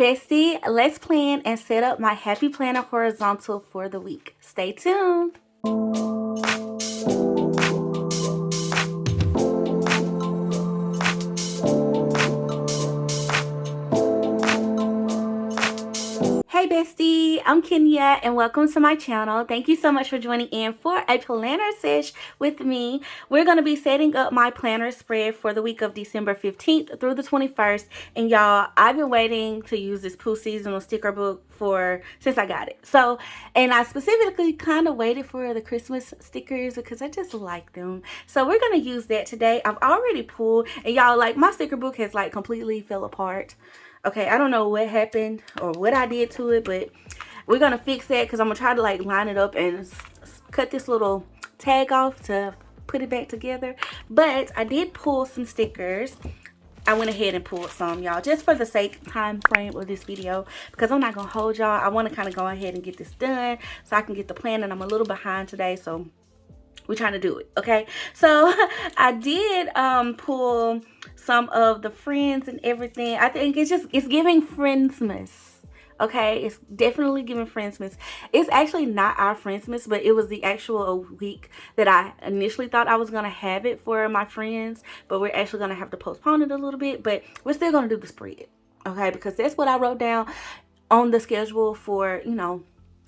Bestie, let's plan and set up my happy planner horizontal for the week. Stay tuned. Hey Bestie, I'm Kenya and welcome to my channel. Thank you so much for joining in for a planner sesh with me. We're going to be setting up my planner spread for the week of December 15th through the 21st. And y'all, I've been waiting to use this Pooh Seasonal sticker book since I got it. So, and I specifically kind of waited for the Christmas stickers because I just like them. So we're going to use that today. I've already pulled, and y'all, like, my sticker book has like completely fell apart. Okay, I don't know what happened or what I did to it, but we're going to fix that because I'm going to try to like line it up and cut this little tag off to put it back together. But I did pull some stickers. I went ahead and pulled some, y'all, just for the time frame of this video, because I'm not going to hold y'all. I want to kind of go ahead and get this done so I can get the plan, and I'm a little behind today, so we're trying to do it. Okay, so I did pull some of the friends and everything. I think it's giving Friendsmas. Okay, it's definitely giving Friendsmas. It's actually not our Friendsmas, but it was the actual week that I initially thought I was going to have it for my friends, but we're actually going to have to postpone it a little bit, but we're still going to do the spread. Okay, because that's what I wrote down on the schedule for, you know,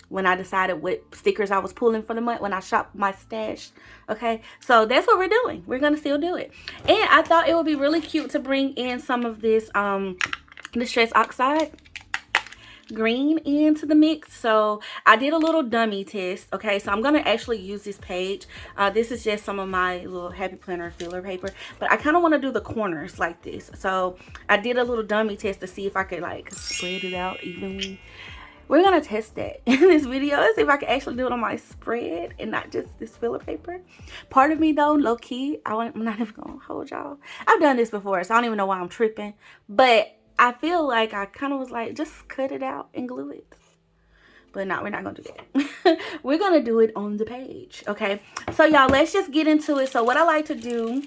when I decided what stickers I was pulling for the month, when I shopped my stash. Okay, so that's what we're doing. We're gonna still do it. And I thought it would be really cute to bring in some of this Distress Oxide green into the mix. So I did a little dummy test. Okay, so I'm gonna actually use this page. This is just some of my little happy planner filler paper, but I kind of want to do the corners like this. So I did a little dummy test to see if I could like spread it out evenly. We're going to test that in this video. Let's see if I can actually do it on my spread and not just this filler paper. Part of me, though, low-key, I'm not even going to hold y'all. I've done this before, so I don't even know why I'm tripping. But I feel like I kind of was like, just cut it out and glue it. But no, we're not going to do that. We're going to do it on the page, okay? So, y'all, let's just get into it. So, what I like to do,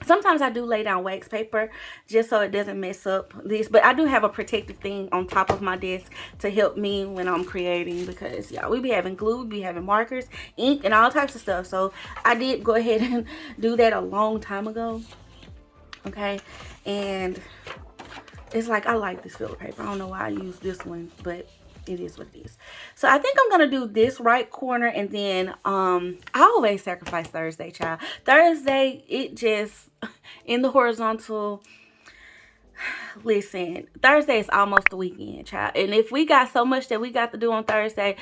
sometimes I do lay down wax paper just so it doesn't mess up this. But I do have a protective thing on top of my desk to help me when I'm creating, because, y'all, we be having glue, we be having markers, ink, and all types of stuff. So I did go ahead and do that a long time ago. Okay. And it's like, I like this filler paper. I don't know why I use this one, but it is what it is. So I think I'm gonna do this right corner, and then I always sacrifice Thursday, child. Thursday, it just in the horizontal. Listen, Thursday is almost the weekend, child, and if we got so much that we got to do on Thursday,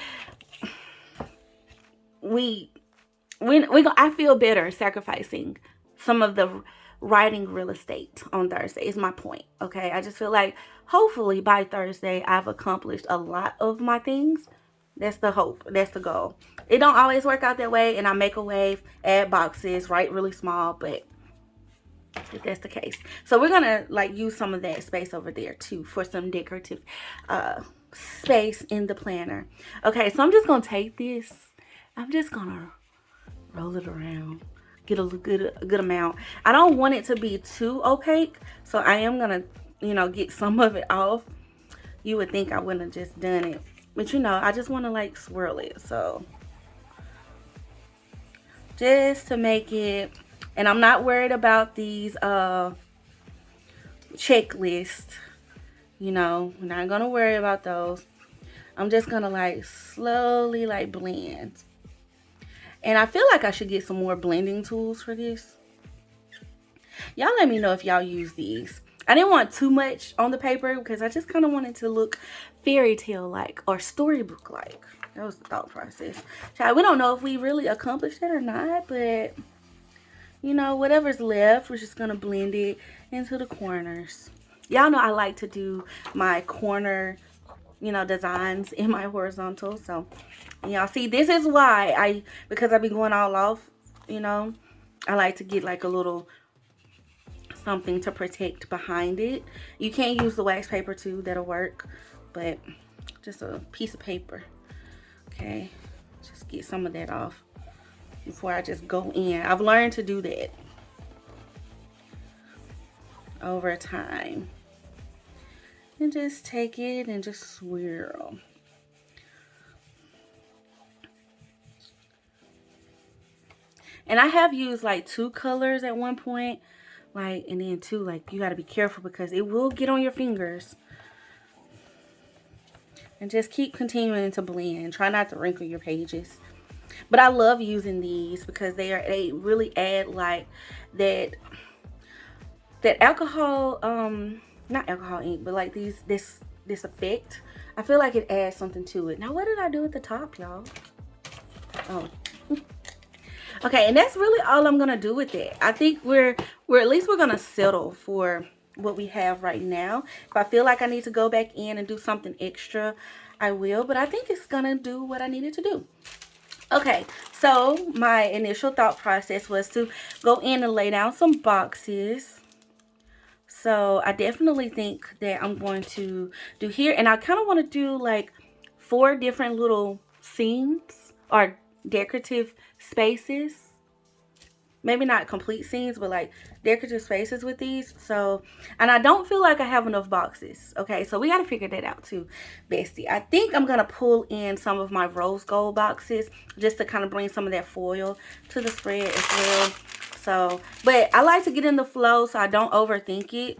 I feel better sacrificing some of the writing real estate on Thursday is my point. Okay, I just feel like hopefully by Thursday I've accomplished a lot of my things. That's the hope, that's the goal. It don't always work out that way, and I make a wave, add boxes, write really small, but if that's the case, so we're gonna like use some of that space over there too for some decorative space in the planner. Okay, so I'm just gonna take this, I'm just gonna roll it around, get a good amount. I don't want it to be too opaque, so I am gonna, you know, get some of it off. You would think I wouldn't have just done it, but you know, I just want to like swirl it, so just to make it. And I'm not worried about these checklists, you know, I'm not gonna worry about those. I'm just gonna like slowly like blend. And I feel like I should get some more blending tools for this. Y'all let me know if y'all use these. I didn't want too much on the paper because I just kind of wanted to look fairy tale like or storybook like. That was the thought process. Child, we don't know if we really accomplished it or not, but you know, whatever's left, we're just gonna blend it into the corners. Y'all know I like to do my corner, you know, designs in my horizontal. So y'all see, this is why because I've been going all off, you know, I like to get like a little something to protect behind it. You can use the wax paper too, that'll work, but just a piece of paper. Okay, just get some of that off before I just go in. I've learned to do that over time. And just take it and just swirl. And I have used like 2 colors at one point. Like, and then 2, like, you got to be careful because it will get on your fingers. And just keep continuing to blend. Try not to wrinkle your pages. But I love using these because they really add like that alcohol, not alcohol ink, but like this effect. I feel like it adds something to it. Now, what did I do at the top, y'all? Oh. Okay, and that's really all I'm gonna do with it. I think we're at least we're gonna settle for what we have right now. If I feel like I need to go back in and do something extra, I will, but I think it's gonna do what I needed to do. Okay, so my initial thought process was to go in and lay down some boxes. So I definitely think that I'm going to do here, and I kind of want to do like 4 different little scenes or decorative spaces. Maybe not complete scenes, but like decorative spaces with these. So, and I don't feel like I have enough boxes. Okay, so we got to figure that out too, bestie. I think I'm going to pull in some of my rose gold boxes just to kind of bring some of that foil to the spread as well. So, but I like to get in the flow so I don't overthink it.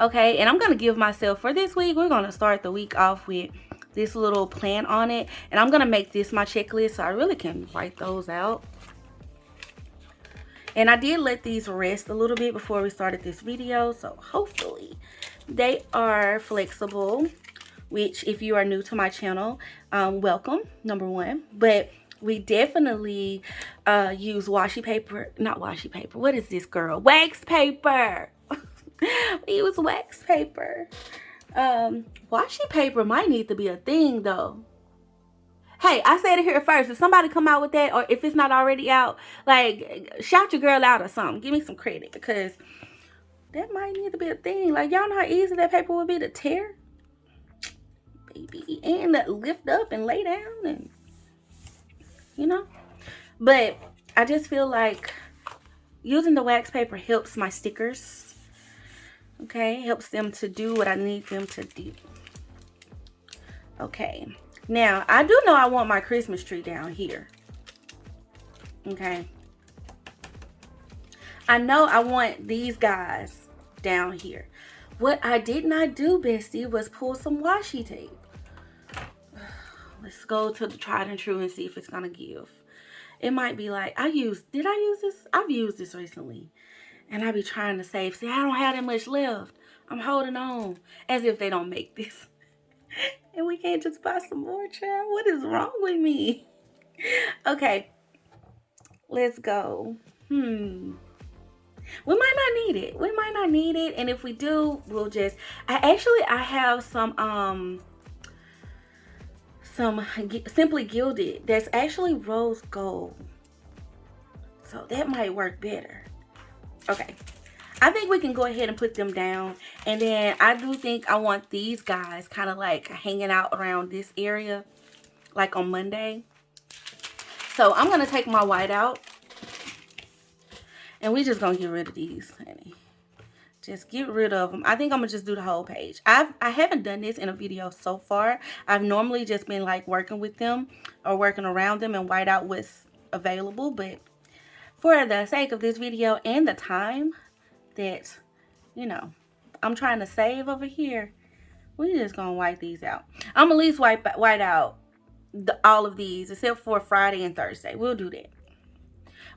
Okay, and I'm going to give myself, for this week, we're going to start the week off with this little plan on it. And I'm going to make this my checklist so I really can write those out. And I did let these rest a little bit before we started this video. So hopefully they are flexible, which if you are new to my channel, welcome, number 1. But we definitely use washi paper, not washi paper. What is this, girl? Wax paper. We use wax paper. Washi paper might need to be a thing though. Hey, I said it here first. If somebody come out with that, or if it's not already out, like, shout your girl out or something. Give me some credit, because that might need to be a thing. Like, y'all know how easy that paper would be to tear? Baby. And lift up and lay down and, you know? But I just feel like using the wax paper helps my stickers. Okay? Helps them to do what I need them to do. Okay. Now, I do know I want my Christmas tree down here. Okay. I know I want these guys down here. What I did not do, bestie, was pull some washi tape. Let's go to the tried and true and see if it's going to give. It might be like, did I use this? I've used this recently. And I be trying to save. See, I don't have that much left. I'm holding on. As if they don't make this. And we can't just buy some more, child. What is wrong with me? Okay. Let's go. We might not need it. We might not need it. And if we do, we'll just... I have some Simply Gilded. That's actually rose gold. So that might work better. Okay. I think we can go ahead and put them down. And then I do think I want these guys kind of like hanging out around this area. Like on Monday. So I'm going to take my white out. And we just going to get rid of these, honey. Just get rid of them. I think I'm going to just do the whole page. I haven't done this in a video so far. I've normally just been like working with them. Or working around them and white out what's available. But for the sake of this video and the time that, you know, I'm trying to save over here, we just gonna wipe these out. I'm at least white out all of these except for Friday and Thursday. We'll do that.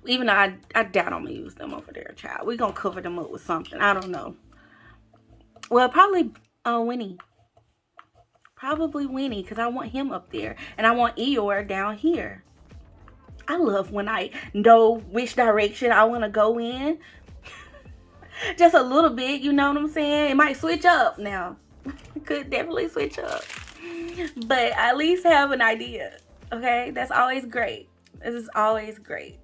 Even though I doubt I'm gonna use them over there, child. We're gonna cover them up with something. I don't know. Well, probably Winnie. Probably Winnie, because I want him up there. And I want Eeyore down here. I love when I know which direction I want to go in. Just a little bit, you know what I'm saying? It might switch up now. It could definitely switch up. But at least have an idea. Okay? That's always great. This is always great.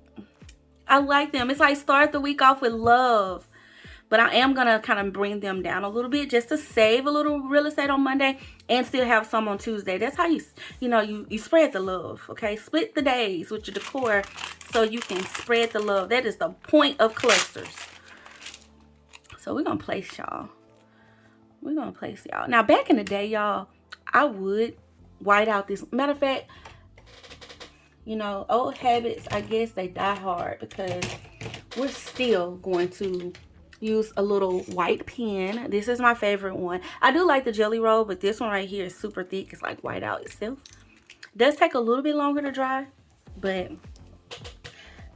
I like them. It's like start the week off with love. But I am going to kind of bring them down a little bit just to save a little real estate on Monday and still have some on Tuesday. That's how you spread the love, okay? Split the days with your decor so you can spread the love. That is the point of clusters. So we're going to place y'all we're gonna place y'all. Now back in the day, y'all, I would white out this. Matter of fact, you know, old habits, I guess they die hard, because we're still going to use a little white pen. This is my favorite one. I do like the Jelly Roll, but this one right here is super thick. It's like white out itself. It does take a little bit longer to dry, but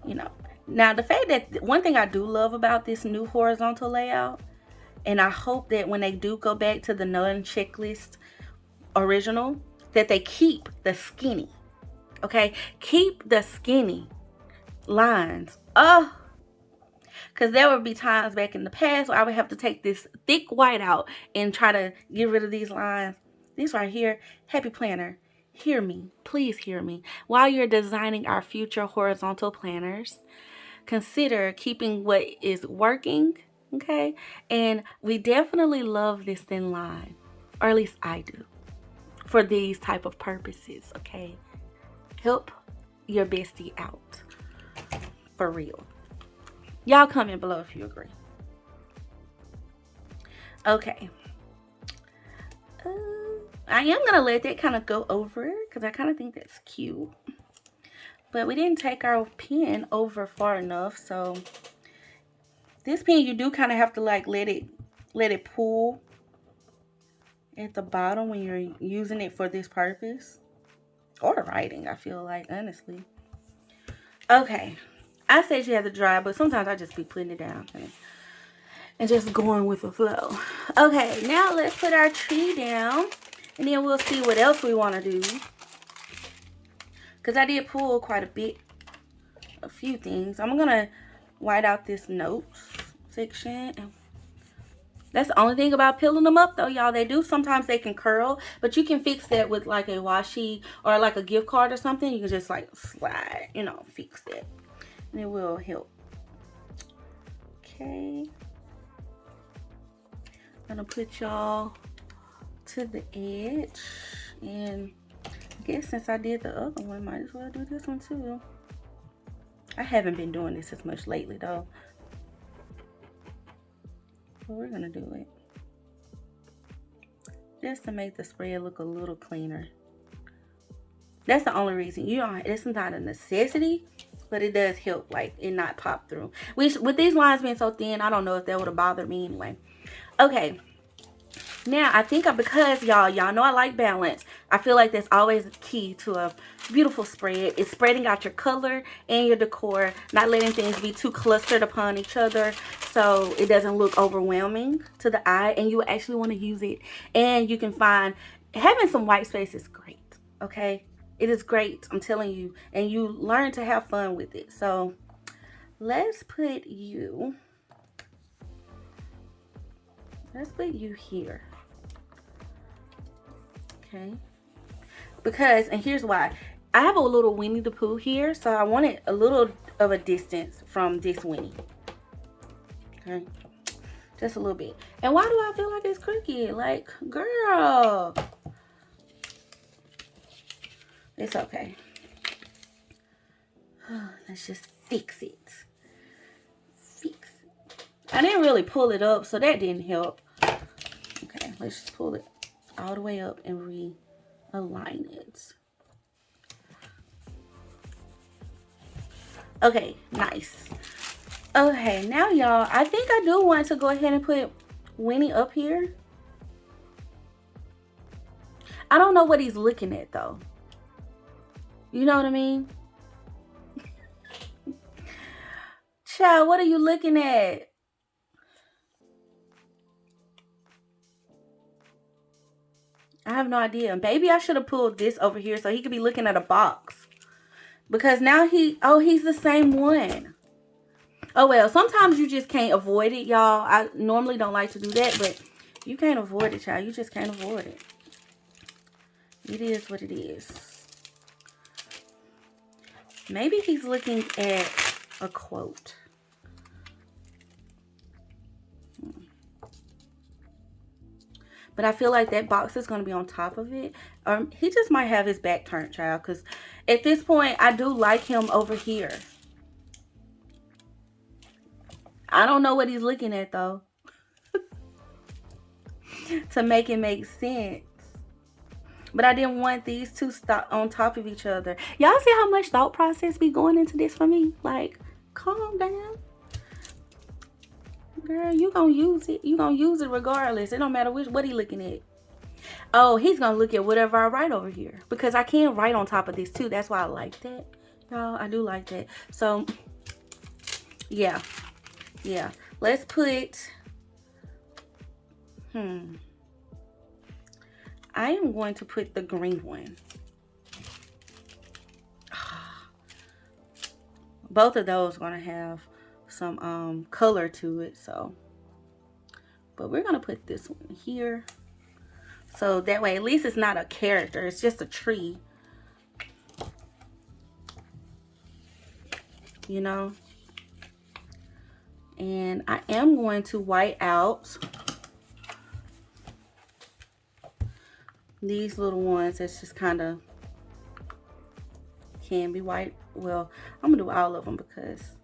you know. Now the fact that one thing I do love about this new horizontal layout, and I hope that when they do go back to the non-checklist original, that they keep the skinny. Okay, keep the skinny lines. Oh, because there would be times back in the past where I would have to take this thick white out and try to get rid of these lines. These right here, Happy Planner, hear me. Please hear me. While you're designing our future horizontal planners, consider keeping what is working, okay? And we definitely love this thin line, or at least I do, for these type of purposes, okay? Help your bestie out, for real. Y'all comment below if you agree. Okay. I am going to let that kind of go over, because I kind of think that's cute. But we didn't take our pen over far enough, so this pen you do kind of have to like let it pull at the bottom when you're using it for this purpose, or writing, I feel like, honestly. Okay, I said you had to dry, but sometimes I just be putting it down and just going with the flow. Okay, now let's put our tree down, and then we'll see what else we want to do. Because I did pull quite a few things. I'm going to white out this notes section. That's the only thing about peeling them up, though, y'all. Sometimes they can curl, but you can fix that with like a washi or like a gift card or something. You can just like slide, you know, fix that. And it will help. Okay. I'm going to put y'all to the edge. And I guess since I did the other one, might as well do this one too. I haven't been doing this as much lately though. So we're gonna do it. Just to make the spread look a little cleaner. That's the only reason. It's not a necessity, but it does help like it not pop through. With these lines being so thin, I don't know if that would have bothered me anyway. Okay. Now, I think because y'all know I like balance. I feel like that's always key to a beautiful spread. It's spreading out your color and your decor, not letting things be too clustered upon each other so it doesn't look overwhelming to the eye, and you actually want to use it. And you can find having some white space is great, okay? It is great, I'm telling you, and you learn to have fun with it. So let's put you here. Okay, because, and here's why. I have a little Winnie the Pooh here, so I wanted a little of a distance from this Winnie. Okay, just a little bit. And why do I feel like it's crooked? Like, girl, it's okay. Let's just fix it. I didn't really pull it up, so that didn't help. Okay, let's just pull it all the way up and realign it. Okay, nice. Okay, now y'all, I think I do want to go ahead and put Winnie up here. I don't know what he's looking at though. You know what I mean? Child, what are you looking at? I have no idea. Maybe I should have pulled this over here so he could be looking at a box. Because now he's the same one. Oh well, sometimes you just can't avoid it, y'all. I normally don't like to do that, but you can't avoid it, child. You just can't avoid it. It is what it is. Maybe he's looking at a quote. But I feel like that box is going to be on top of it. He just might have his back turned, child. Because at this point, I do like him over here. I don't know what he's looking at, though. to make it make sense. But I didn't want these two stop on top of each other. Y'all see how much thought process be going into this for me? Like, calm down. Girl, you gonna use it. You gonna use it regardless. It don't matter what he looking at. Oh, he's gonna look at whatever I write over here. Because I can write on top of this too. That's why I like that. Y'all, I do like that. So, yeah. Yeah. Let's put... I am going to put the green one. Both of those are going to have some color to it, so. But we're going to put this one here. So that way, at least it's not a character. It's just a tree. You know? And I am going to white out these little ones. That's just kind of can be white. Well, I'm gonna do all of them because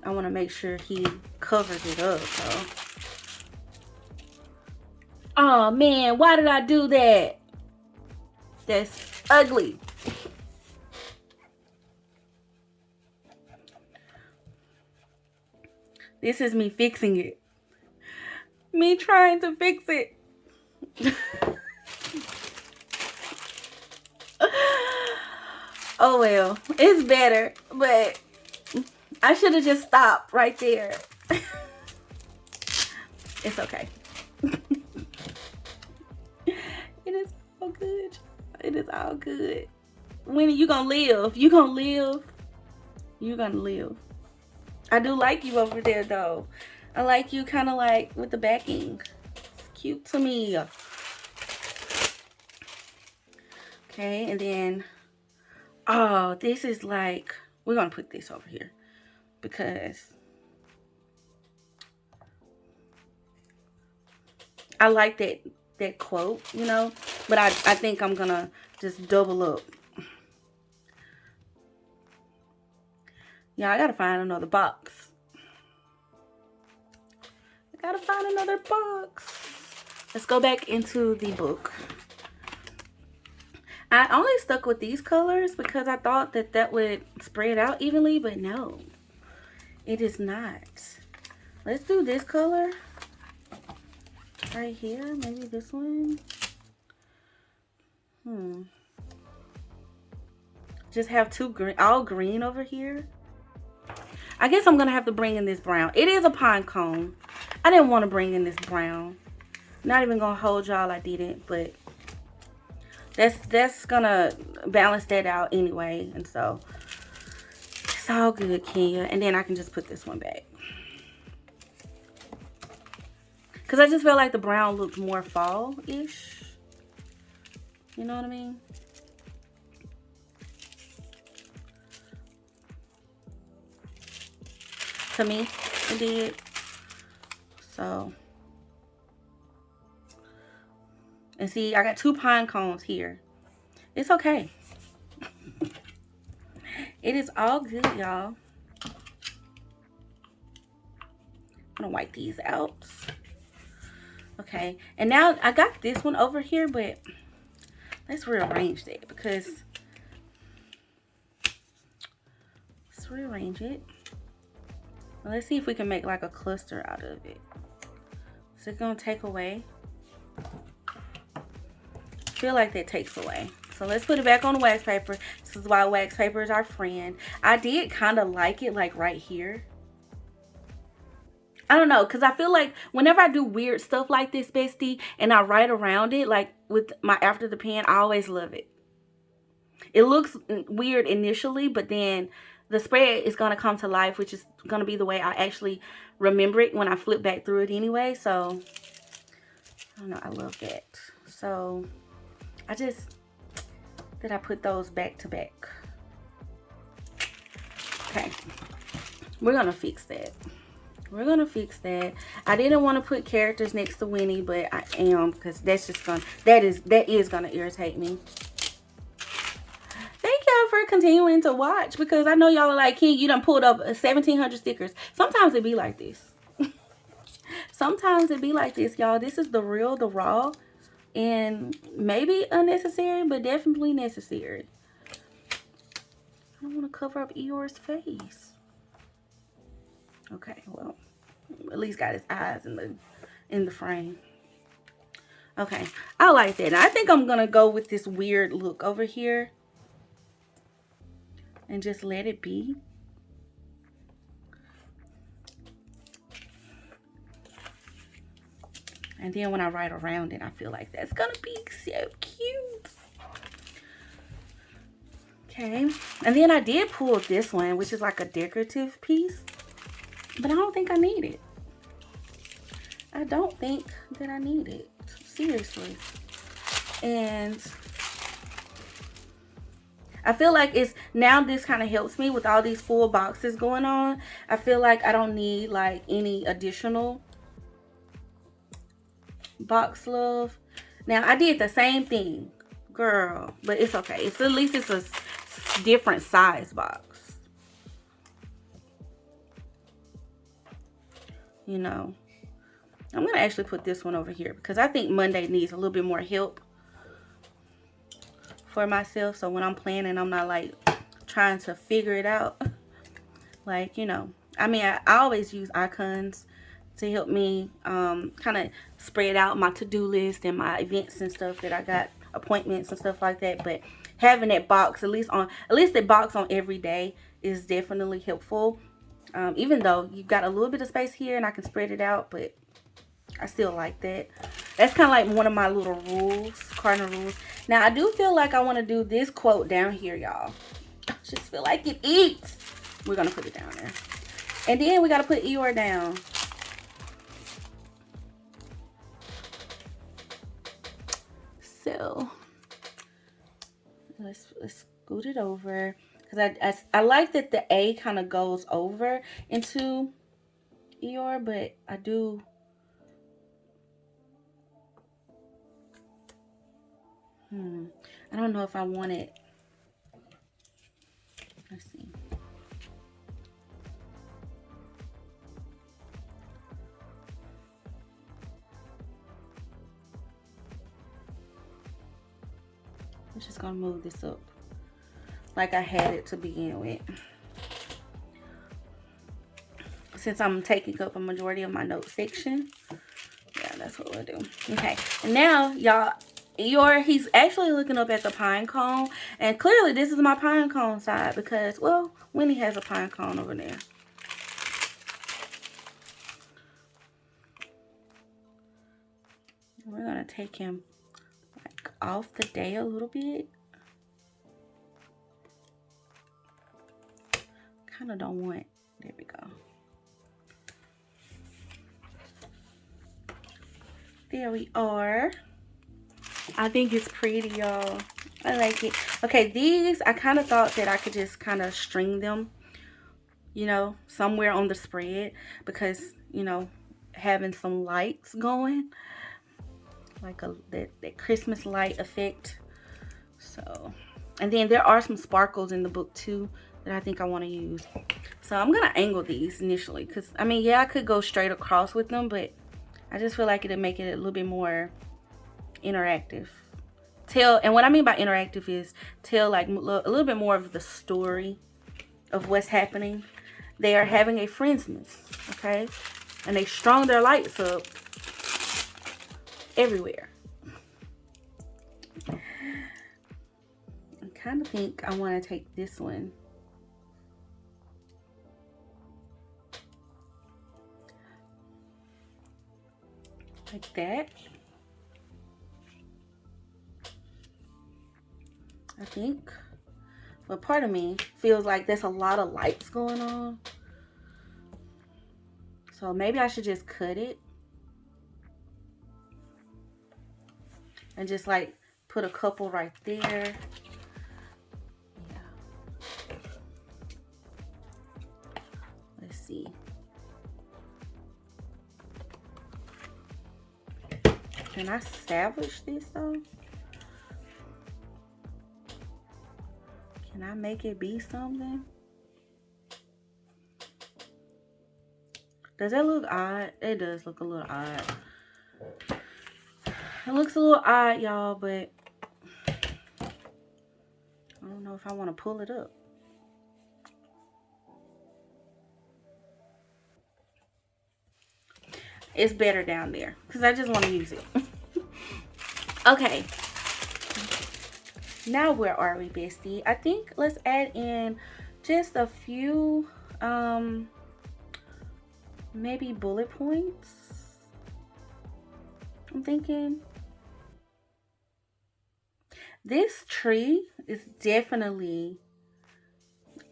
I want to make sure he covers it up. So, oh man, why did I do that? That's ugly. This is me fixing it. Me trying to fix it. Oh well, it's better, but I should have just stopped right there. It's okay. It is all good. It is all good. Winnie, you gonna live. You gonna live. You gonna live. I do like you over there though. I like you kind of like with the backing. It's cute to me. Okay, and then, oh, this is like, we're going to put this over here because I like that quote, you know, but I think I'm going to just double up. Yeah, I got to find another box. I got to find another box. Let's go back into the book. I only stuck with these colors because I thought that would spread out evenly, but no, it is not. Let's do this color right here. Maybe this one. Just have two green, all green over here. I guess I'm gonna have to bring in this brown. It is a pine cone. I didn't want to bring in this brown. Not even gonna hold y'all, I didn't, but that's gonna balance that out anyway, and so it's all good, Kenya. And then I can just put this one back because I just feel like the brown looks more fall-ish. You know what I mean? To me, it did. So. And see, I got two pine cones here. It's okay. It is all good, y'all. I'm gonna wipe these out. Okay, and now I got this one over here, but let's rearrange that because let's rearrange it. Well, let's see if we can make like a cluster out of it. Is it gonna take away? I feel like that takes away. So let's put it back on the wax paper. This is why wax paper is our friend. I did kind of like it like right here. I don't know, because I feel like whenever I do weird stuff like this, bestie, and I write around it, like with my after the pen, I always love it. It looks weird initially, but then the spread is going to come to life, which is going to be the way I actually remember it when I flip back through it anyway. So, I don't know, I love that. So, I put those back to back. Okay, we're going to fix that. We're going to fix that. I didn't want to put characters next to Winnie, but I am, because that's just going to, that is going to irritate me. Thank y'all for continuing to watch, because I know y'all are like, King, you done pulled up 1,700 stickers. Sometimes it be like this. sometimes it be like this, y'all. This is the real, the raw, and maybe unnecessary, but definitely necessary. I don't want to cover up Eeyore's face. Okay, well, at least got his eyes in the frame. Okay, I like that. Now, I think I'm gonna go with this weird look over here and just let it be. And then when I write around it, I feel like that's gonna be so cute. Okay, and then I did pull this one, which is like a decorative piece, but I don't think I need it. I don't think that I need it, seriously. And I feel like it's now, this kind of helps me with all these full boxes going on. I feel like I don't need like any additional box love. Now I did the same thing, girl, but it's okay. It's at least it's a different size box, you know. I'm gonna actually put this one over here because I think Monday needs a little bit more help for myself. So when I'm planning, I'm not like trying to figure it out. Like, you know, I mean, I always use icons to help me kind of spread out my to-do list and my events and stuff that I got, appointments and stuff like that. But having that box, at least the box on every day, is definitely helpful. Even though you've got a little bit of space here and I can spread it out, but I still like that. That's kind of like one of my little rules, cardinal rules. Now, I do feel like I want to do this quote down here, y'all. I just feel like it eats. We're going to put it down there. And then we got to put Eeyore down. So, let's scoot it over. Because I like that the A kind of goes over into Eeyore, but I do... I don't know if I want it. Let's see. I'm just gonna move this up like I had it to begin with, since I'm taking up a majority of my note section. Yeah, that's what we'll do. Okay, and now y'all, Eeyore, he's actually looking up at the pine cone, and clearly this is my pine cone side because, well, Winnie has a pine cone over there. We're gonna take him like off the day a little bit. Kind of don't want, there we go. There we are. I think it's pretty, y'all. I like it. Okay, these, I kind of thought that I could just kind of string them, you know, somewhere on the spread, because, you know, having some lights going, like that Christmas light effect. So, and then there are some sparkles in the book too that I think I want to use. So I'm gonna angle these initially, because I mean, yeah, I could go straight across with them, but I just feel like it'll make it a little bit more interactive. And what I mean by interactive is tell like a little bit more of the story of what's happening. They are having a Friendsmas, okay? And they strung their lights up everywhere. I kind of think I want to take this one. Like that. I think. But part of me feels like there's a lot of lights going on. So maybe I should just cut it. And just like put a couple right there. Yeah. Let's see. Can I salvage this though? Can I make it be something? Does that look odd? It does look a little odd. It looks a little odd, y'all, but I don't know if I want to pull it up. It's better down there because I just want to use it. Okay. Now where are we, bestie? I think let's add in just a few, maybe bullet points. I'm thinking this tree is definitely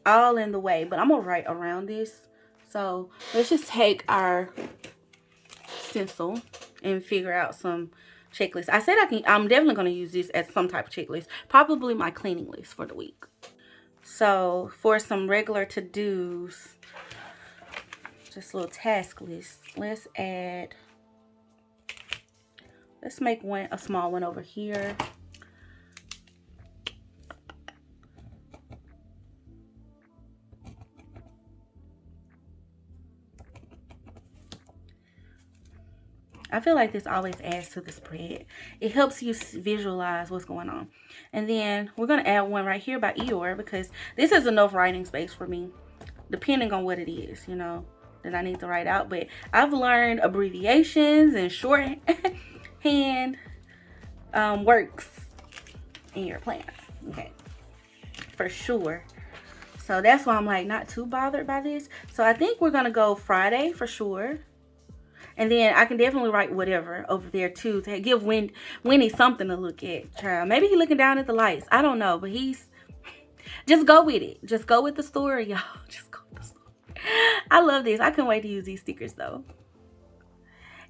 all in the way, but I'm gonna write around this. So let's just take our stencil and figure out some checklist. I said I'm definitely going to use this as some type of checklist, probably my cleaning list for the week. So for some regular to-dos, just a little task list, let's make a small one over here. I feel like this always adds to the spread. It helps you visualize what's going on. And then we're going to add one right here by Eeyore because this is enough writing space for me, depending on what it is, you know, that I need to write out. But I've learned abbreviations and shorthand works in your planner. Okay, for sure. So that's why I'm like not too bothered by this. So I think we're going to go Friday for sure. And then I can definitely write whatever over there too to give Winnie something to look at. Child, maybe he's looking down at the lights. I don't know, but he's just go with it. Just go with the story, y'all. Just go with the story. I love this. I can't wait to use these stickers though.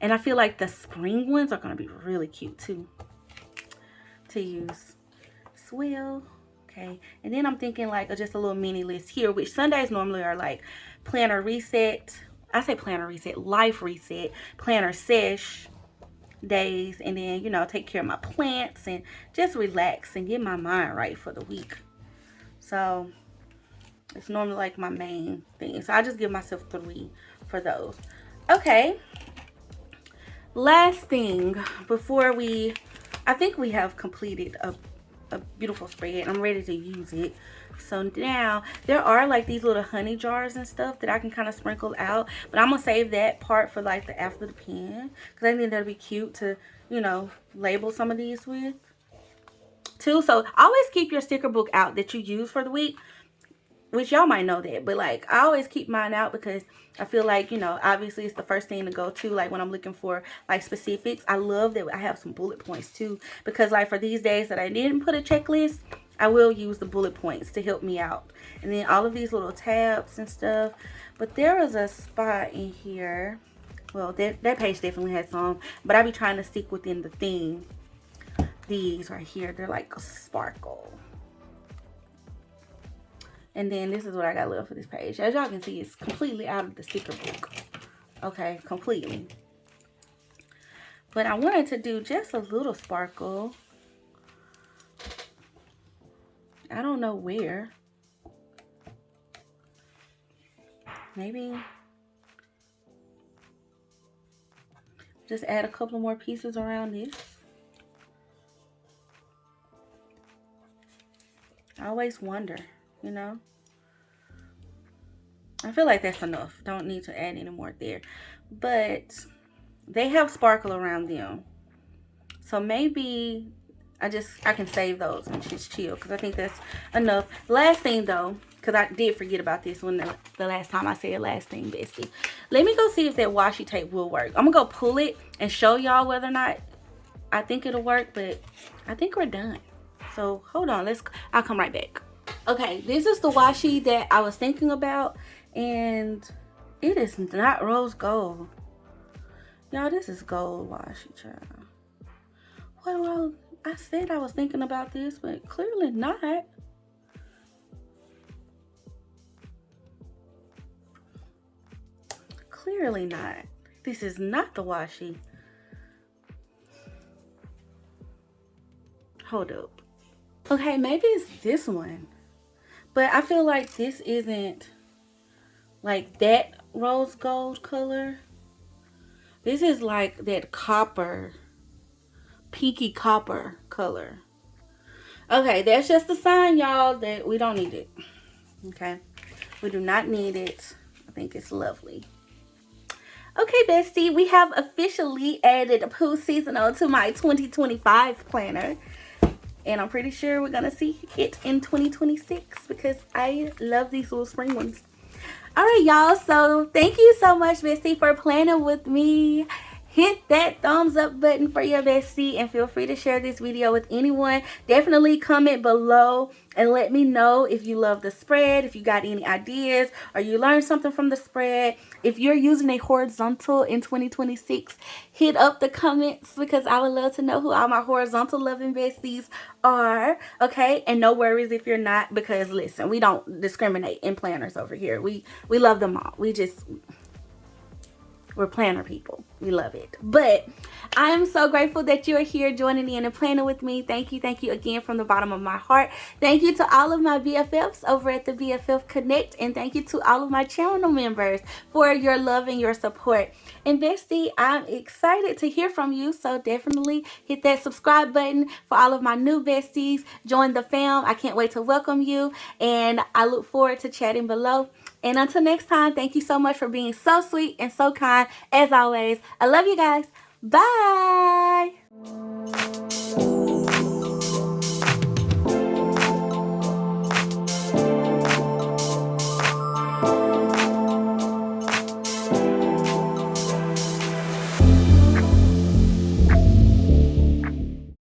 And I feel like the spring ones are gonna be really cute too to use as well. Okay, and then I'm thinking like just a little mini list here, which Sundays normally are like planner reset. I say planner reset, life reset, planner sesh days, and then, you know, take care of my plants and just relax and get my mind right for the week. So it's normally like my main thing. So I just give myself 3 for those. Okay. Last thing before I think we have completed a beautiful spread. I'm ready to use it. So now there are like these little honey jars and stuff that I can kind of sprinkle out, but I'm gonna save that part for like the after the pen because I think that'll be cute to, you know, label some of these with too. So always keep your sticker book out that you use for the week, which y'all might know that, but like I always keep mine out because I feel like, you know, obviously it's the first thing to go to, like when I'm looking for like specifics. I love that I have some bullet points too, because like for these days that I didn't put a checklist, I will use the bullet points to help me out. And then all of these little tabs and stuff. But there was a spot in here, well, that page definitely has some, but I be trying to stick within the theme. These right here, they're like a sparkle. And then this is what I got left for this page. As y'all can see, it's completely out of the sticker book. Okay, completely. But I wanted to do just a little sparkle. I don't know where. Maybe just add a couple more pieces around this. I always wonder, you know. I feel like that's enough. Don't need to add any more there. But they have sparkle around them. So maybe I can save those and just chill because I think that's enough. Last thing though, because I did forget about this when the last time I said last thing, bestie. Let me go see if that washi tape will work. I'm going to go pull it and show y'all whether or not I think it'll work, but I think we're done. So hold on, I'll come right back. Okay, this is the washi that I was thinking about, and it is not rose gold. Y'all, this is gold washi, child. Well, I said I was thinking about this, but clearly not. Clearly not. This is not the washi. Hold up. Okay, maybe it's this one. But I feel like this isn't like that rose gold color. This is like that copper, pinky copper color. Okay, that's just a sign, y'all, that we don't need it. Okay, we do not need it. I think it's lovely. Okay, bestie, we have officially added Pooh Seasonal to my 2025 planner. And I'm pretty sure we're going to see it in 2026 because I love these little spring ones. All right, y'all. So thank you so much, bestie, for planning with me. Hit that thumbs up button for your bestie and feel free to share this video with anyone. Definitely comment below and let me know if you love the spread, if you got any ideas or you learned something from the spread. If you're using a horizontal in 2026, hit up the comments because I would love to know who all my horizontal loving besties are. Okay, and no worries if you're not, because listen, we don't discriminate in planners over here. We love them all. We're planner people. We love it. But I am so grateful that you're here joining in and planning with me. Thank you again from the bottom of my heart. Thank you to all of my BFFs over at the BFF Connect. And thank you to all of my channel members for your love and your support. And bestie, I'm excited to hear from you. So definitely hit that subscribe button for all of my new besties. Join the fam. I can't wait to welcome you. And I look forward to chatting below. And until next time, thank you so much for being so sweet and so kind. As always, I love you guys. Bye.